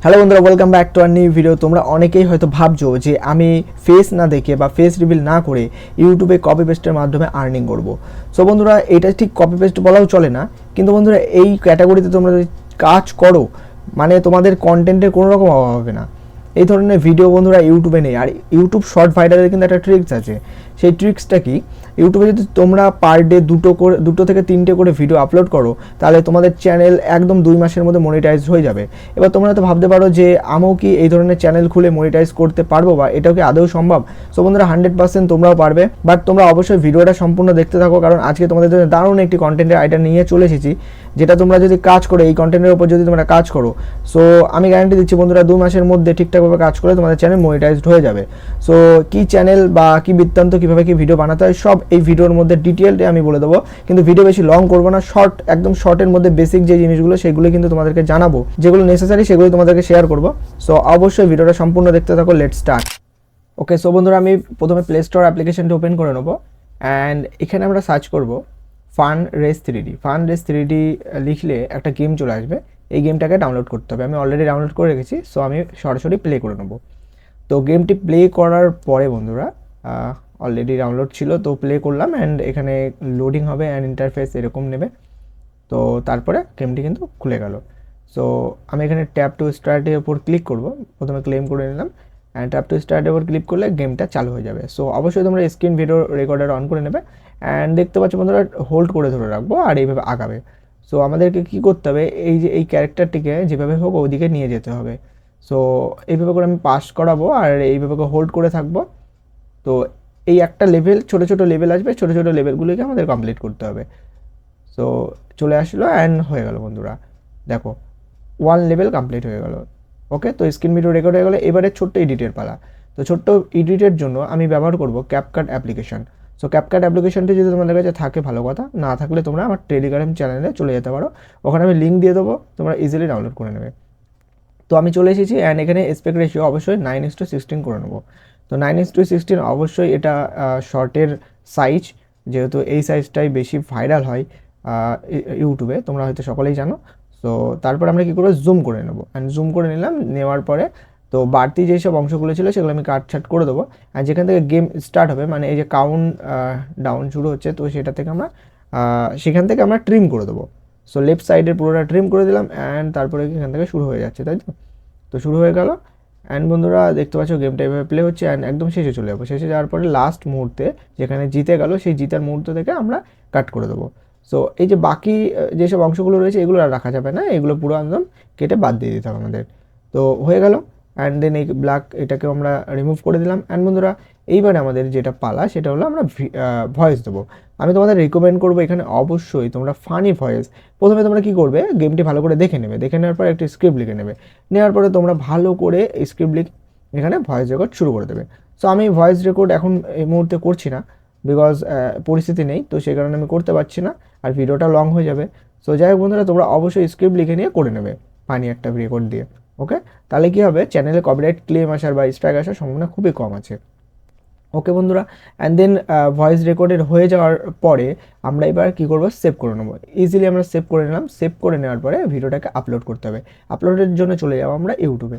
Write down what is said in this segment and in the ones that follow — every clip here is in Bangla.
হ্যালো বন্ধুরা, welcome back to our new video. তোমরা অনেকেই হয়তো ভাবছো যে আমি ফেস না দেখে বা ফেস রিভিল না করে ইউটিউবে কপি পেস্টের মাধ্যমে আর্নিং করব। সো বন্ধুরা, এটা ঠিক কপি পেস্ট বলাও চলে না, কিন্তু বন্ধুরা এই ক্যাটাগরিতে তোমরা যদি কাজ করো মানে তোমাদের কন্টেন্টের কোনো রকম অভাব হবে না। এই ধরনের ভিডিও বন্ধুরা ইউটিউবে নেই। আর ইউটিউব শর্ট ভাইরালের কিন্তু একটা ট্রিক্স আছে। সেই ট্রিক্সটা কি, ইউটিউবে যদি তোমরা পার ডে দুটো থেকে তিনটে করে ভিডিও আপলোড করো, তাহলে তোমাদের চ্যানেল একদম 2 মাসের মধ্যে মনিটাইজ হয়ে যাবে। এবার তোমরা তো ভাবতে পারো যে আমিও কি এই ধরনের চ্যানেল খুলে মনিটাইজ করতে পারবো, বা এটাও কি আদৌ সম্ভব? সো বন্ধুরা, 100% তোমরাও পারবে, বাট তোমরা অবশ্যই ভিডিওটা সম্পূর্ণ দেখতে থাকো, কারণ আজকে তোমাদের জন্য দারুণ একটি কন্টেন্টের আইডিয়া নিয়ে চলে এসেছি, যেটা তোমরা যদি কাজ করো, এই কন্টেন্টের উপর যদি তোমরা কাজ করো, সো আমি গ্যারান্টি দিচ্ছি বন্ধুরা 2 মাসের মধ্যে ঠিকঠাকভাবে কাজ করে তোমাদের চ্যানেল মনিটাইজড হয়ে যাবে। সো কি চ্যানেল বা কি বৃত্তান্ত, কীভাবে কি ভিডিও বানাতে হয়, সব এই ভিডিওর মধ্যে ডিটেলটা আমি বলে দেবো। কিন্তু ভিডিও বেশি লং করবো না, শর্ট, একদম শর্টের মধ্যে বেসিক যে জিনিসগুলো সেগুলো কিন্তু তোমাদেরকে জানাবো, যেগুলো নেসেসারি সেগুলো তোমাদেরকে শেয়ার করবো। সো অবশ্যই ভিডিওটা সম্পূর্ণ দেখতে থাকো। Let's start. ওকে, সো বন্ধুরা, আমি প্রথমে প্লে স্টোর অ্যাপ্লিকেশনটা ওপেন করে নেবো, অ্যান্ড এখানে আমরা সার্চ করব fun race 3D। Fun race 3D লিখলে একটা গেম চলে আসবে। এই গেমটাকে ডাউনলোড করতে হবে। আমি অলরেডি ডাউনলোড করে রেখেছি, সো আমি সরাসরি প্লে করে নেবো। তো গেমটি প্লে করার পরে বন্ধুরা, অলরেডি ডাউনলোড ছিল, তো প্লে করলাম, অ্যান্ড এখানে লোডিং হবে অ্যান্ড ইন্টারফেস এরকম নেবে। তো তারপরে গেমটি কিন্তু খুলে গেল। সো আমি এখানে ট্যাপ টু স্টার্টের উপর ক্লিক করব। প্রথমে ক্লেম করে নিলাম, অ্যান্ড ট্যাপ টু স্টার্টের উপর ক্লিক করলে গেমটা চালু হয়ে যাবে। সো অবশ্যই তোমরা স্ক্রিন ভিডিও রেকর্ডার অন করে নেবে, অ্যান্ড দেখতে পাচ্ছ বন্ধুরা হোল্ড করে ধরে রাখবো আর এইভাবে আগাবে। সো আমাদেরকে কী করতে হবে, এই যে এই ক্যারেক্টারটিকে যেভাবে হোক ওইদিকে নিয়ে যেতে হবে। সো এইভাবে করে আমি পাস করাবো আর এইভাবে করে হোল্ড করে থাকবো। তো এই একটা লেভেল, ছোটো ছোটো লেভেল আসবে, ছোটো ছোটো লেভেলগুলোকে আমাদের কমপ্লিট করতে হবে। সো চলে আসলো অ্যান্ড হয়ে গেল বন্ধুরা, দেখো 1 লেভেল কমপ্লিট হয়ে গেল। ওকে, তো স্ক্রিন ভিডিও রেকর্ড হয়ে গেলো। এবারে ছোট্ট এডিটের পালা। তো ছোট্ট এডিটের জন্য আমি ব্যবহার করব ক্যাপকাট অ্যাপ্লিকেশন। সো ক্যাপকাট অ্যাপ্লিকেশনটি যদি তোমাদের কাছে থাকে ভালো কথা, না থাকলে তোমরা আমার টেলিগ্রাম চ্যানেলে চলে যেতে পারো, ওখানে আমি লিঙ্ক দিয়ে দেবো, তোমরা ইজিলি ডাউনলোড করে নেবে। তো আমি চলে এসেছি, অ্যান্ড এখানে এসপেক্ট রেশিও অবশ্যই 9:16 করে নেবো। তো 9:16 অবশ্যই এটা শর্টের সাইজ, যেহেতু এই সাইজটাই বেশি ভাইরাল হয় ইউটিউবে, তোমরা হয়তো সকলেই জানো। সো তারপর আমরা কী করবো, জুম করে নেবো, অ্যান্ড জুম করে নিলাম। নেওয়ার পরে তো বাড়তি যেই সব অংশগুলো ছিল সেগুলো আমি কাটছাট করে দেবো, আর যেখান থেকে গেম স্টার্ট হবে, মানে এই যে কাউন্ট ডাউন শুরু হচ্ছে, তো সেটা থেকে আমরা সেখান থেকে আমরা ট্রিম করে দেবো। সো লেফট সাইডের পুরোটা ট্রিম করে দিলাম, অ্যান্ড তারপরে এখান থেকে শুরু হয়ে যাচ্ছে, তাই তো? তো শুরু হয়ে গেল, অ্যান্ড বন্ধুরা দেখতে পাচ্ছ গেমটা এভাবে প্লে হচ্ছে, অ্যান্ড একদম শেষে চলে যাবো। শেষে যাওয়ার পরে লাস্ট মুহূর্তে যেখানে জিতে গেল, সেই জিতার মুহূর্ত থেকে আমরা কাট করে দেবো। সো এই যে বাকি যেসব অংশগুলো রয়েছে এগুলো আর রাখা যাবে না, এগুলো পুরো একদম কেটে বাদ দিয়ে দিতে হবে আমাদের। তো হয়ে গেল, অ্যান্ড দেন এই ব্ল্যাক এটাকেও আমরা রিমুভ করে দিলাম। অ্যান্ড বন্ধুরা, এইবারে আমাদের যেটা পালা সেটা হলো আমরা ভয়েস দেবো। আমি তোমাদের রিকমেন্ড করবো এখানে অবশ্যই তোমরা ফানি ভয়েস। প্রথমে তোমরা কী করবে, গেমটি ভালো করে দেখে নেবে, দেখে নেওয়ার পর একটি স্ক্রিপ্ট লিখে নেবে। নেওয়ার পরে তোমরা ভালো করে স্ক্রিপ্ট লিখে এখানে ভয়েস রেকর্ড শুরু করে দেবে। সো আমি ভয়েস রেকর্ড এখন এই মুহূর্তে করছি না, বিকজ পরিস্থিতি নেই, তো সেই কারণে আমি করতে পারছি না, আর ভিডিওটা লং হয়ে যাবে। সো যাই হোক বন্ধুরা, তোমরা অবশ্যই স্ক্রিপ্ট লিখে নিয়ে করে নেবে ফানি একটা রেকর্ড দিয়ে। ওকে, তাহলে কী হবে, চ্যানেলে কপিরাইট ক্লেম আসার বা স্ট্রাইক আসার সম্ভাবনা খুবই কম আছে। ওকে বন্ধুরা, অ্যান্ড দেন ভয়েস রেকর্ডের হয়ে যাওয়ার পরে আমরা এবার কী করবো, সেভ করে নেবো। ইজিলি আমরা সেভ করে নিলাম। সেভ করে নেওয়ার পরে ভিডিওটাকে আপলোড করতে হবে। আপলোডের জন্য চলে যাবো আমরা ইউটিউবে।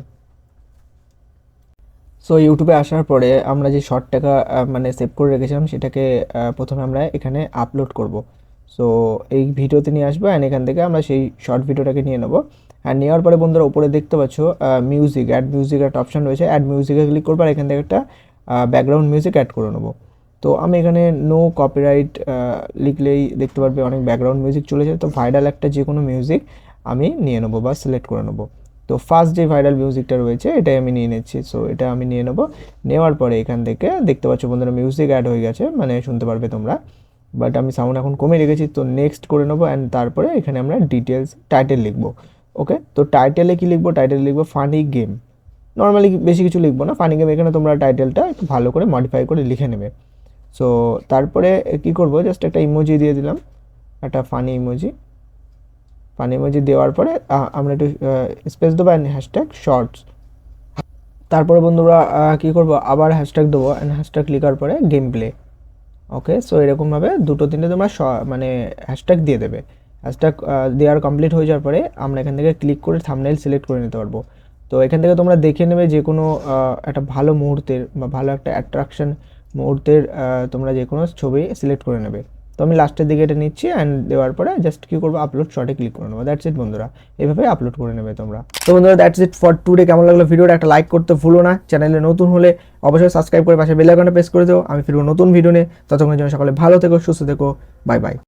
সো ইউটিউবে আসার পরে আমরা যে শর্টটাকে মানে সেভ করে রেখেছিলাম সেটাকে প্রথমে আমরা এখানে আপলোড করব। সো এই ভিডিওতে নিয়ে আসবো, অ্যান্ড এখান থেকে আমরা সেই শর্ট ভিডিওটাকে নিয়ে নেবো। অ্যান্ড নেওয়ার পরে বন্ধুরা উপরে দেখতে পাচ্ছ মিউজিক, অ্যাড মিউজিক একটা অপশান রয়েছে, অ্যাড মিউজিকে ক্লিক করবো, আর এখান থেকে একটা ব্যাকগ্রাউন্ড মিউজিক অ্যাড করে নেবো। তো আমি এখানে নো কপিরাইট লিখলেই দেখতে পারবে অনেক ব্যাকগ্রাউন্ড মিউজিক চলে যায়। তো ভাইরাল একটা যে কোনো মিউজিক আমি নিয়ে নেবো বা সিলেক্ট করে নেবো। তো ফার্স্ট যে ভাইরাল মিউজিকটা রয়েছে এটাই আমি নিয়ে নিচ্ছি। সো এটা আমি নিয়ে নেবো। নেওয়ার পরে এখান থেকে দেখতে পাচ্ছ বন্ধুরা মিউজিক অ্যাড হয়ে গেছে, মানে শুনতে পারবে তোমরা, বাট আমি সাউন্ড এখন কমে রেখেছি। তো নেক্সট করে নেবো, অ্যান্ড তারপরে এখানে আমরা ডিটেলস টাইটেল লিখবো। ওকে, তো টাইটেলে কী লিখবো, টাইটেলে লিখবো ফানি গেম। নর্মালি বেশি কিছু লিখবো না, ফানি গেম। এখানে তোমরা টাইটেলটা একটু ভালো করে মডিফাই করে লিখে নেবে। সো তারপরে কী করবো, জাস্ট একটা ইমোজি দিয়ে দিলাম, একটা ফানি ইমোজি। ফানি ইমোজি দেওয়ার পরে আমরা একটু স্পেস দেবো, অ্যান্ড হ্যাশট্যাগ শর্টস। তারপরে বন্ধুরা কী করবো, আবার হ্যাশট্যাগ দেবো, অ্যান্ড হ্যাশট্যাগ লেখার পরে গেম প্লে। ওকে, সো এরকমভাবে দুটো তিনটে তোমরা মানে হ্যাশট্যাগ দিয়ে দেবে। হ্যাশট্যাগ দেওয়ার কমপ্লিট হয়ে যাওয়ার পরে আমরা এখান থেকে ক্লিক করে থাম্বনেইল সিলেক্ট করে নিতে পারবো। তো এখান থেকে তোমরা দেখে নেবে যে কোনো একটা ভালো মুহূর্তের বা ভালো একটা অ্যাট্রাকশন মুহূর্তের তোমরা যে কোনো ছবি সিলেক্ট করে নেবে। তো আমি লাস্টের দিকে এটা নিচ্ছি অ্যান্ড দেওয়ার পরে জাস্ট কী করবো, আপলোড শর্টে ক্লিক করে নেবো। দ্যাটস ইট বন্ধুরা, এভাবে আপলোড করে নেবে তোমরা। তো বন্ধুরা দ্যাটস ইট ফর টুডে। কেমন লাগলো ভিডিওটা একটা লাইক করতে ভুলো না, চ্যানেলে নতুন হলে অবশ্যই সাবস্ক্রাইব করে পাশে বেল আইকনটা প্রেস করে দেবো। আমি ফিরবো নতুন ভিডিও নিয়ে, ততক্ষণের জন্য সকলে ভালো থেকো, সুস্থ থেকো, বাই বাই।